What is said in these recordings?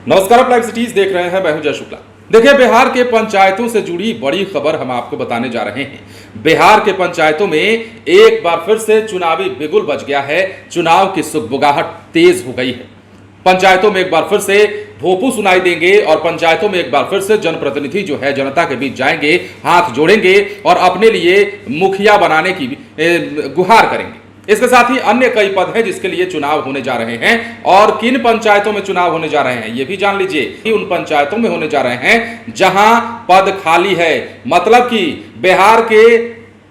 नमस्कार, आप live cities देख रहे हैं। मैं हूं जय शुक्ला। देखिए, बिहार के पंचायतों से जुड़ी बड़ी खबर हम आपको बताने जा रहे हैं। बिहार के पंचायतों में एक बार फिर से चुनावी बिगुल बज गया है। चुनाव की सुगबुगाहट तेज हो गई है। पंचायतों में एक बार फिर से भोंपू सुनाई देंगे और पंचायतों में एक बार फिर से जनप्रतिनिधि जो है जनता के बीच जाएंगे, हाथ जोड़ेंगे और अपने लिए मुखिया बनाने की गुहार करेंगे। इसके साथ ही अन्य कई पद हैं जिसके लिए चुनाव होने जा रहे हैं और किन पंचायतों में चुनाव होने जा रहे हैं ये भी जान लीजिए कि उन पंचायतों में होने जा रहे हैं जहां पद खाली है। मतलब कि बिहार के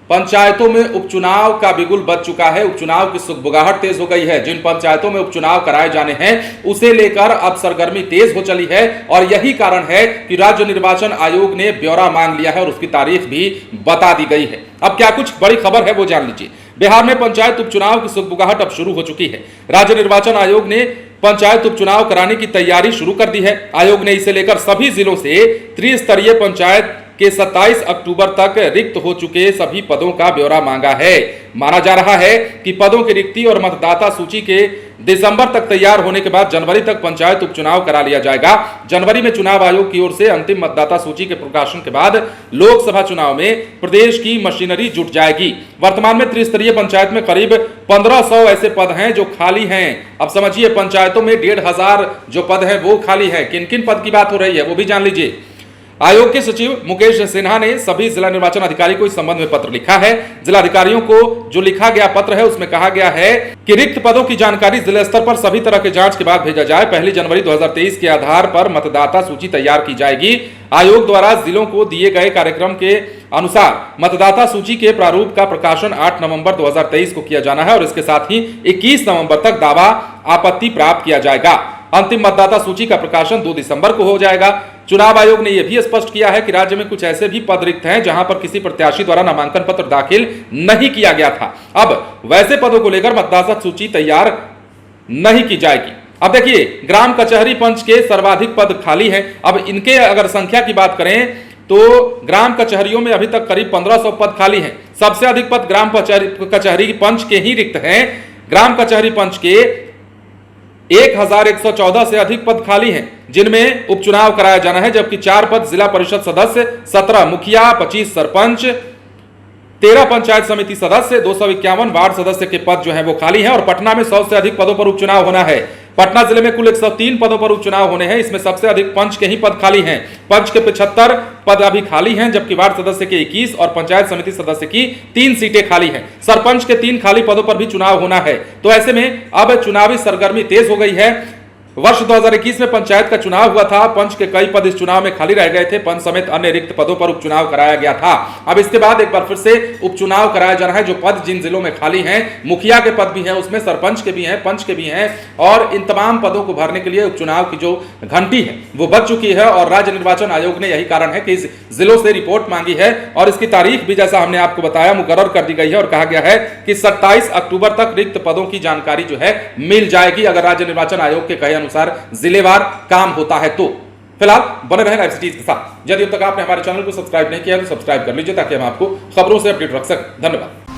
पंचायतों में उपचुनाव का बिगुल बज चुका है। उपचुनाव की सुगबुगाहट तेज हो गई है। जिन पंचायतों में उपचुनाव कराए जाने हैं उसे लेकर अब सरगर्मी तेज हो चली है और यही कारण है कि राज्य निर्वाचन आयोग ने ब्यौरा मांग लिया है और उसकी तारीख भी बता दी गई है। अब क्या कुछ बड़ी खबर है वो जान लीजिए। बिहार में पंचायत उपचुनाव की सुगबुगाहट अब शुरू हो चुकी है। राज्य निर्वाचन आयोग ने पंचायत उपचुनाव कराने की तैयारी शुरू कर दी है। आयोग ने इसे लेकर सभी जिलों से त्रिस्तरीय पंचायत के 27 अक्टूबर तक रिक्त हो चुके सभी पदों का ब्यौरा मांगा है। माना जा रहा है कि पदों की रिक्ति और मतदाता सूची के दिसंबर तक तैयार होने के बाद जनवरी तक पंचायत उपचुनाव करा लिया जाएगा। जनवरी में चुनाव आयोग की ओर से अंतिम मतदाता सूची के प्रकाशन के बाद लोकसभा चुनाव में प्रदेश की मशीनरी जुट जाएगी। वर्तमान में त्रिस्तरीय पंचायत में करीब 1500 ऐसे पद हैं जो खाली हैं। अब समझिए, पंचायतों में 1500 जो पद हैं वो खाली है। किन किन पद की बात हो रही है वो भी जान लीजिए। आयोग के सचिव मुकेश सिन्हा ने सभी जिला निर्वाचन अधिकारी को इस संबंध में पत्र लिखा है। जिला अधिकारियों को जो लिखा गया पत्र है उसमें कहा गया है कि रिक्त पदों की जानकारी जिला स्तर पर सभी तरह के जांच के बाद भेजा जाए। 1 जनवरी 2023 के आधार पर मतदाता सूची तैयार की जाएगी। आयोग द्वारा जिलों को दिए गए कार्यक्रम के अनुसार मतदाता सूची के प्रारूप का प्रकाशन 8 नवंबर 2023 को किया जाना है और इसके साथ ही 21 नवंबर तक दावा आपत्ति प्राप्त किया जाएगा। अंतिम मतदाता सूची का प्रकाशन 2 दिसंबर को हो जाएगा। चुनाव आयोग ने यह भी स्पष्ट किया है कि राज्य में कुछ ऐसे भी पद रिक्त हैं जहां पर किसी प्रत्याशी द्वारा नामांकन पत्र दाखिल नहीं किया गया था। अब वैसे पदों को लेकर मतदाता सूची तैयार नहीं की जाएगी। अब देखिए, ग्राम कचहरी पंच के सर्वाधिक पद खाली हैं। अब इनके अगर संख्या की बात करें तो ग्राम कचहरियों में अभी तक करीब 1500 पद खाली हैं। सबसे अधिक पद ग्राम कचहरी पंच के ही रिक्त हैं। ग्राम कचहरी पंच के 1114 से अधिक पद खाली हैं जिनमें उपचुनाव कराया जाना है, जबकि 4 पद जिला परिषद सदस्य, 17 मुखिया, 25 सरपंच, 13 पंचायत समिति सदस्य, 251 वार्ड सदस्य के पद जो हैं वो खाली हैं। और पटना में 100 से अधिक पदों पर उपचुनाव होना है। पटना जिले में कुल 103 पदों पर उपचुनाव होने हैं। इसमें सबसे अधिक पंच के ही पद खाली हैं। पंच के 75 पद अभी खाली हैं, जबकि वार्ड सदस्य के 21 और पंचायत समिति सदस्य की 3 सीटें खाली हैं। सरपंच के 3 खाली पदों पर भी चुनाव होना है। तो ऐसे में अब चुनावी सरगर्मी तेज हो गई है। वर्ष 2021 में पंचायत का चुनाव हुआ था। पंच के कई पद इस चुनाव में खाली रह गए थे। पंच समेत अन्य रिक्त पदों पर उपचुनाव कराया गया था। अब इसके बाद एक बार फिर से उपचुनाव कराया जा रहा है। जो पद जिन जिलों में खाली हैं, मुखिया के पद भी हैं, उसमें सरपंच के भी हैं, पंच के भी हैं और इन तमाम पदों को भरने के लिए उपचुनाव की जो घंटी है वो बज चुकी है। और राज्य निर्वाचन आयोग ने यही कारण है कि इस जिलों से रिपोर्ट मांगी है और इसकी तारीख भी जैसा हमने आपको बताया मुकर्रर कर दी गई है और कहा गया है कि 27 अक्टूबर तक रिक्त पदों की जानकारी जो है मिल जाएगी, अगर राज्य निर्वाचन आयोग के कहे अनुसार जिलेवार काम होता है तो। फिलहाल बने रहें लाइव सिटीज के साथ। यदि अब तक आपने हमारे चैनल को सब्सक्राइब नहीं किया तो सब्सक्राइब कर लीजिए ताकि हम आपको खबरों से अपडेट रख सकें। धन्यवाद।